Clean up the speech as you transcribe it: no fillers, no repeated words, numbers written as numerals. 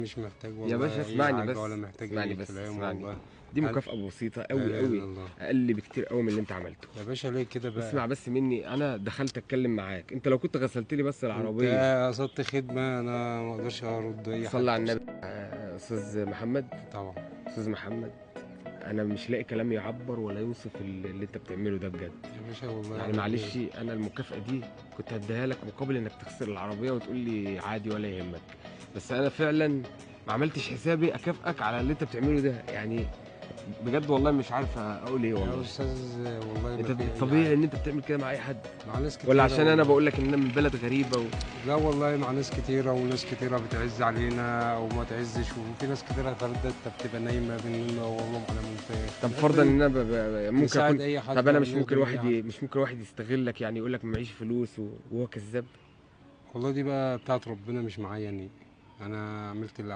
مش محتاج يا والله باشا اي اسمعني حاجه بس، ولا محتاج اسمعني اي بس، كلام اسمعني. والله. دي لا مكافأة بسيطة قوي اله قوي، الا الله. اقل بكتير قوي من اللي انت عملته. يا باشا ليه كده بقى؟ اسمع بس مني، انا دخلت اتكلم معاك، انت لو كنت غسلت لي بس انت العربية. قصدت خدمه، انا ما اقدرش ارد اي حد صلي على النبي. بصراحة. استاذ محمد، طبعا. استاذ محمد، انا مش لاقي كلام يعبر ولا يوصف اللي انت بتعمله ده بجد. يا باشا والله يعني اعمل ايه؟ معلش، انا المكافأة دي كنت هديها لك مقابل انك تغسل العربية وتقول لي عادي ولا يهمك. بس انا فعلا ما عملتش حسابي اكافئك على اللي انت بتعمله ده يعني. بجد والله مش عارف اقول ايه يا والله. استاذ والله ما انت في اي طبيعي حاجه. ان انت بتعمل كده مع اي حد؟ مع ناس ولا كتيره عشان انا والله. بقول لك ان انا من بلد غريبة لا والله مع ناس كتيره، وناس كتيره بتعز علينا او ما تعزش، وفي ناس كتيره غير بتبقى نايمه بالنوم والله على منتهى. طب فرضا ان انا ممكن نساعد اكون. اي حد طب انا ولا مش ممكن نخدم اي واحد حد. مش ممكن واحد يستغلك، يعني يقول لك معيش فلوس وهو كذاب. والله دي بقى بتاعت ربنا مش معايا، يعني انا عملت اللي